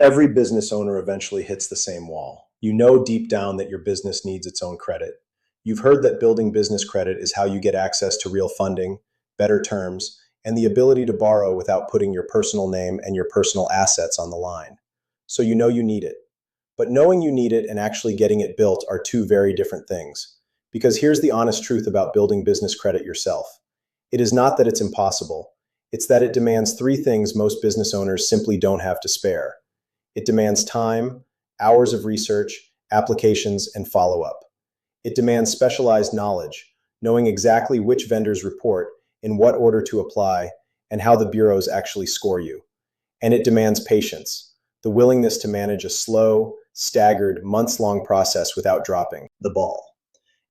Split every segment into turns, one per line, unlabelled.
Every business owner eventually hits the same wall. You know deep down that your business needs its own credit. You've heard that building business credit is how you get access to real funding, better terms, and the ability to borrow without putting your personal name and your personal assets on the line. So you know you need it. But knowing you need it and actually getting it built are two very different things. Because here's the honest truth about building business credit yourself. It is not that it's impossible. It's that it demands three things most business owners simply don't have to spare. It demands time, hours of research, applications, and follow-up. It demands specialized knowledge, knowing exactly which vendors report, in what order to apply, and how the bureaus actually score you. And it demands patience, the willingness to manage a slow, staggered, months-long process without dropping the ball.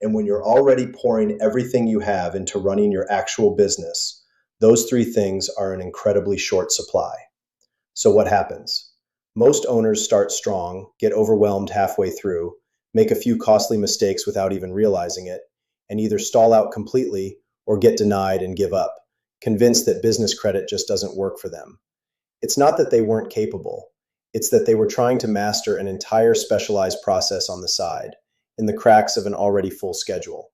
And when you're already pouring everything you have into running your actual business, those three things are an incredibly short supply. So what happens? Most owners start strong, get overwhelmed halfway through, make a few costly mistakes without even realizing it, and either stall out completely or get denied and give up, convinced that business credit just doesn't work for them. It's not that they weren't capable. It's that they were trying to master an entire specialized process on the side, in the cracks of an already full schedule.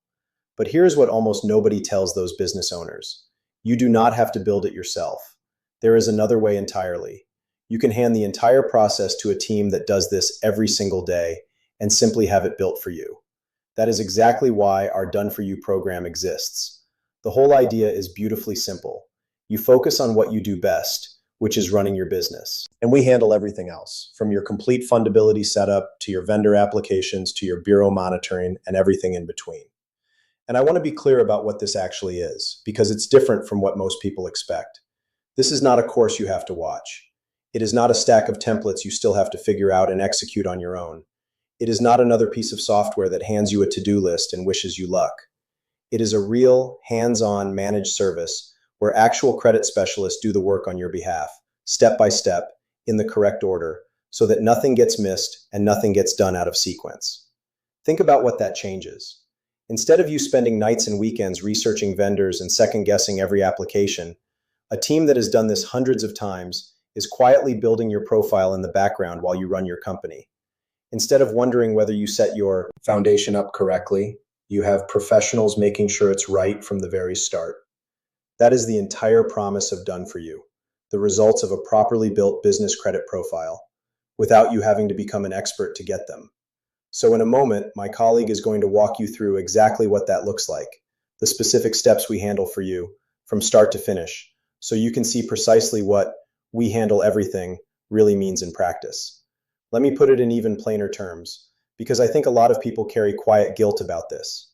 But here's what almost nobody tells those business owners. You do not have to build it yourself. There is another way entirely. You can hand the entire process to a team that does this every single day and simply have it built for you. That is exactly why our Done For You program exists. The whole idea is beautifully simple. You focus on what you do best, which is running your business. And we handle everything else, from your complete fundability setup to your vendor applications to your bureau monitoring and everything in between. And I want to be clear about what this actually is, because it's different from what most people expect. This is not a course you have to watch. It is not a stack of templates you still have to figure out and execute on your own. It is not another piece of software that hands you a to-do list and wishes you luck. It is a real, hands-on managed service where actual credit specialists do the work on your behalf, step by step, in the correct order, so that nothing gets missed and nothing gets done out of sequence. Think about what that changes. Instead of you spending nights and weekends researching vendors and second-guessing every application, a team that has done this hundreds of times is quietly building your profile in the background while you run your company. Instead of wondering whether you set your foundation up correctly, you have professionals making sure it's right from the very start. That is the entire promise of Done For You, the results of a properly built business credit profile, without you having to become an expert to get them. So in a moment, my colleague is going to walk you through exactly what that looks like, the specific steps we handle for you, from start to finish, so you can see precisely what "we handle everything" really means in practice. Let me put it in even plainer terms, because I think a lot of people carry quiet guilt about this.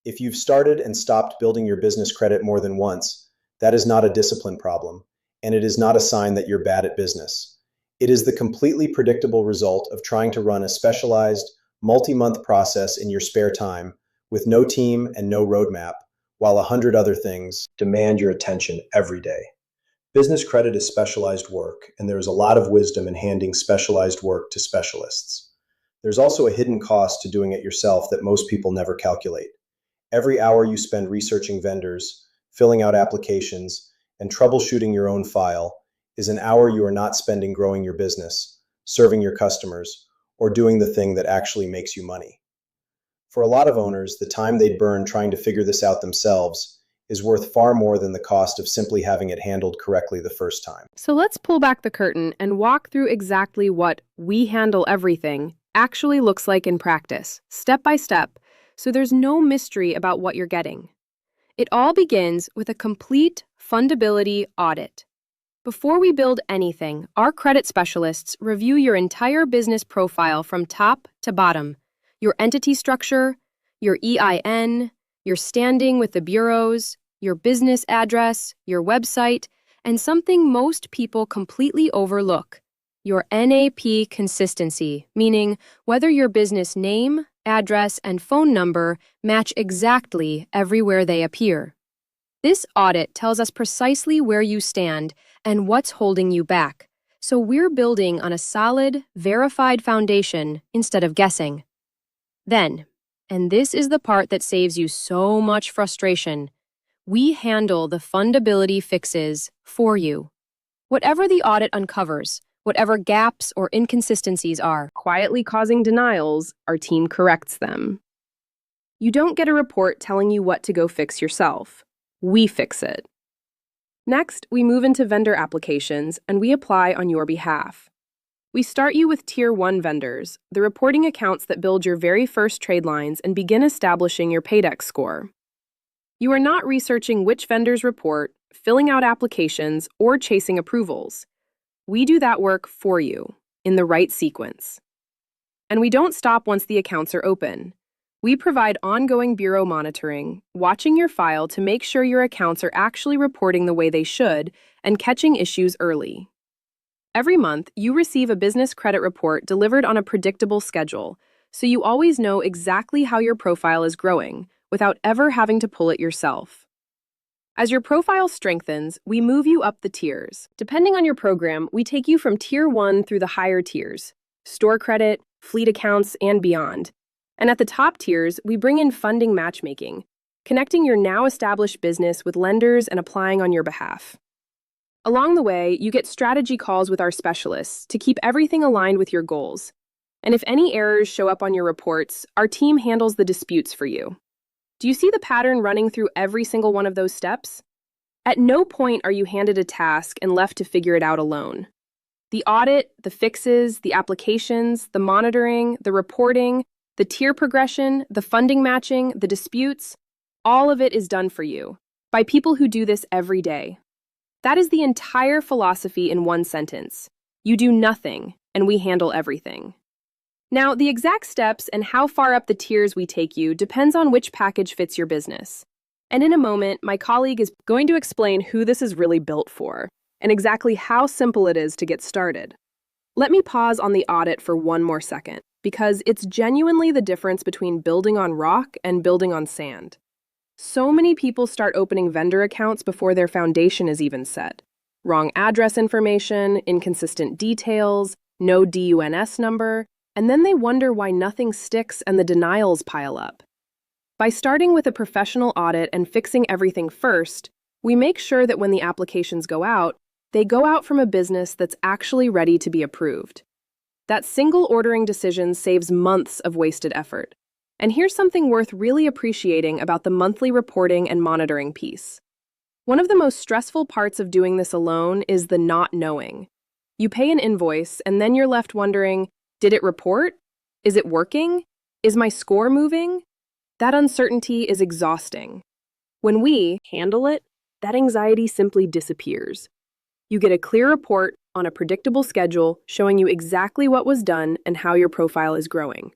If you've started and stopped building your business credit more than once, that is not a discipline problem, and it is not a sign that you're bad at business. It is the completely predictable result of trying to run a specialized, multi-month process in your spare time with no team and no roadmap, while 100 other things demand your attention every day. Business credit is specialized work, and there is a lot of wisdom in handing specialized work to specialists. There's also a hidden cost to doing it yourself that most people never calculate. Every hour you spend researching vendors, filling out applications, and troubleshooting your own file is an hour you are not spending growing your business, serving your customers, or doing the thing that actually makes you money. For a lot of owners, the time they'd burn trying to figure this out themselves is worth far more than the cost of simply having it handled correctly the first time.
So let's pull back the curtain and walk through exactly what "we handle everything" actually looks like in practice, step by step, so there's no mystery about what you're getting. It all begins with a complete fundability audit. Before we build anything, our credit specialists review your entire business profile from top to bottom: your entity structure, your EIN, your standing with the bureaus, your business address, your website, and something most people completely overlook: your NAP consistency, meaning whether your business name, address, and phone number match exactly everywhere they appear. This audit tells us precisely where you stand and what's holding you back, so we're building on a solid, verified foundation instead of guessing. Then, and this is the part that saves you so much frustration, we handle the fundability fixes for you. Whatever the audit uncovers, Whatever gaps or inconsistencies are quietly causing denials, our team corrects them. You don't get a report telling you what to go fix yourself. We fix it. Next, we move into vendor applications and we apply on your behalf. We start you with Tier 1 vendors, the reporting accounts that build your very first trade lines and begin establishing your Paydex score. You are not researching which vendors report, filling out applications, or chasing approvals. We do that work for you, in the right sequence. And we don't stop once the accounts are open. We provide ongoing bureau monitoring, watching your file to make sure your accounts are actually reporting the way they should and catching issues early. Every month, you receive a business credit report delivered on a predictable schedule, so you always know exactly how your profile is growing without ever having to pull it yourself. As your profile strengthens, we move you up the tiers. Depending on your program, we take you from Tier 1 through the higher tiers, store credit, fleet accounts, and beyond. And at the top tiers, we bring in funding matchmaking, connecting your now established business with lenders and applying on your behalf. Along the way, you get strategy calls with our specialists to keep everything aligned with your goals. And if any errors show up on your reports, our team handles the disputes for you. Do you see the pattern running through every single one of those steps? At no point are you handed a task and left to figure it out alone. The audit, the fixes, the applications, the monitoring, the reporting, the tier progression, the funding matching, the disputes, all of it is done for you by people who do this every day. That is the entire philosophy in one sentence. You do nothing, and we handle everything. Now, the exact steps and how far up the tiers we take you depends on which package fits your business. And in a moment, my colleague is going to explain who this is really built for and exactly how simple it is to get started. Let me pause on the audit for one more second, because it's genuinely the difference between building on rock and building on sand. So many people start opening vendor accounts before their foundation is even set. Wrong address information, inconsistent details, no DUNS number, and then they wonder why nothing sticks and the denials pile up. By starting with a professional audit and fixing everything first, we make sure that when the applications go out, they go out from a business that's actually ready to be approved. That single ordering decision saves months of wasted effort. And here's something worth really appreciating about the monthly reporting and monitoring piece. One of the most stressful parts of doing this alone is the not knowing. You pay an invoice, and then you're left wondering, did it report? Is it working? Is my score moving? That uncertainty is exhausting. When we handle it, that anxiety simply disappears. You get a clear report on a predictable schedule showing you exactly what was done and how your profile is growing.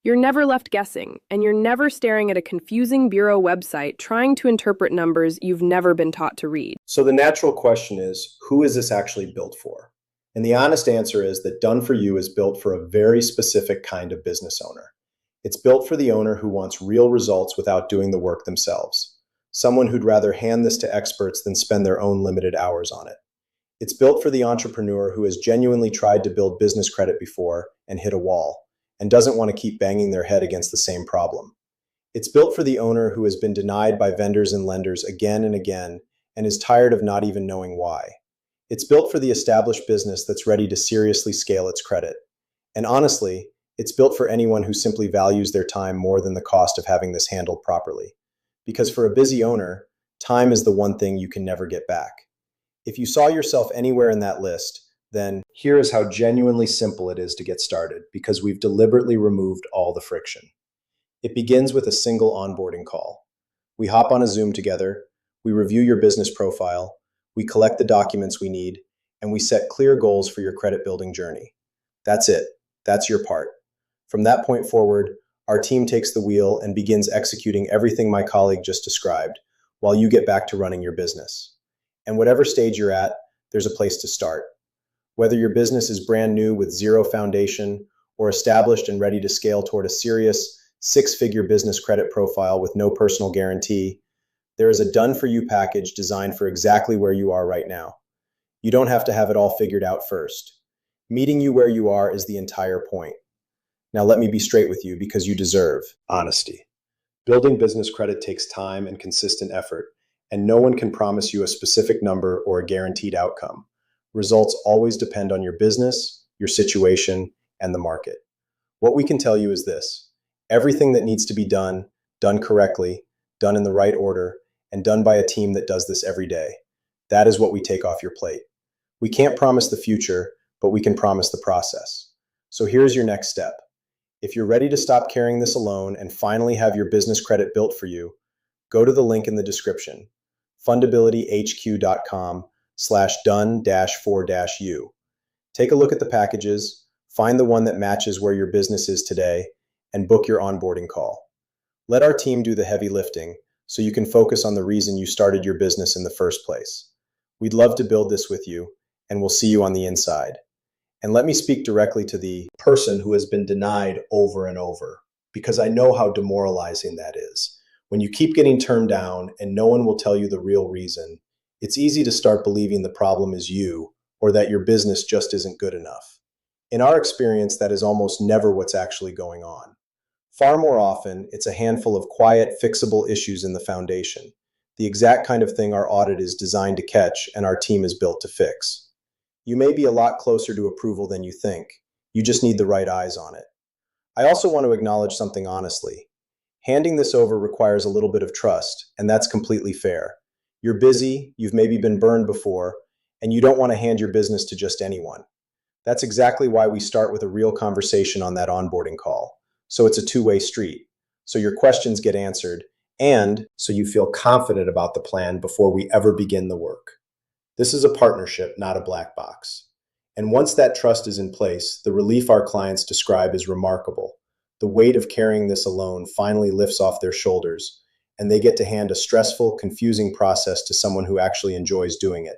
You're never left guessing, and you're never staring at a confusing bureau website trying to interpret numbers you've never been taught to read.
So the natural question is, who is this actually built for? And the honest answer is that Done For You is built for a very specific kind of business owner. It's built for the owner who wants real results without doing the work themselves. Someone who'd rather hand this to experts than spend their own limited hours on it. It's built for the entrepreneur who has genuinely tried to build business credit before and hit a wall, and doesn't want to keep banging their head against the same problem. It's built for the owner who has been denied by vendors and lenders again and again and is tired of not even knowing why. It's built for the established business that's ready to seriously scale its credit. And honestly, it's built for anyone who simply values their time more than the cost of having this handled properly. Because for a busy owner, time is the one thing you can never get back. If you saw yourself anywhere in that list, then here is how genuinely simple it is to get started, because we've deliberately removed all the friction. It begins with a single onboarding call. We hop on a Zoom together, we review your business profile, we collect the documents we need, and we set clear goals for your credit building journey. That's it. That's your part. From that point forward, our team takes the wheel and begins executing everything my colleague just described, while you get back to running your business. And whatever stage you're at, there's a place to start. Whether your business is brand new with zero foundation or established and ready to scale toward a serious six-figure business credit profile with no personal guarantee, there is a done-for-you package designed for exactly where you are right now. You don't have to have it all figured out first. Meeting you where you are is the entire point. Now let me be straight with you, because you deserve honesty. Building business credit takes time and consistent effort, and no one can promise you a specific number or a guaranteed outcome. Results always depend on your business, your situation, and the market. What we can tell you is this: everything that needs to be done, done correctly, done in the right order, and done by a team that does this every day. That is what we take off your plate. We can't promise the future, but we can promise the process. So here's your next step. If you're ready to stop carrying this alone and finally have your business credit built for you, go to the link in the description, fundabilityhq.com/done-4-u. Take a look at the packages, find the one that matches where your business is today, and book your onboarding call. Let our team do the heavy lifting so you can focus on the reason you started your business in the first place. We'd love to build this with you, and we'll see you on the inside. And let me speak directly to the person who has been denied over and over, because I know how demoralizing that is. When you keep getting turned down and no one will tell you the real reason, it's easy to start believing the problem is you or that your business just isn't good enough. In our experience, that is almost never what's actually going on. Far more often, it's a handful of quiet, fixable issues in the foundation, the exact kind of thing our audit is designed to catch and our team is built to fix. You may be a lot closer to approval than you think. You just need the right eyes on it. I also want to acknowledge something honestly. Handing this over requires a little bit of trust, and that's completely fair. You're busy, you've maybe been burned before, and you don't want to hand your business to just anyone. That's exactly why we start with a real conversation on that onboarding call. So it's a two-way street. So your questions get answered, and so you feel confident about the plan before we ever begin the work. This is a partnership, not a black box. And once that trust is in place, the relief our clients describe is remarkable. The weight of carrying this alone finally lifts off their shoulders, and they get to hand a stressful, confusing process to someone who actually enjoys doing it.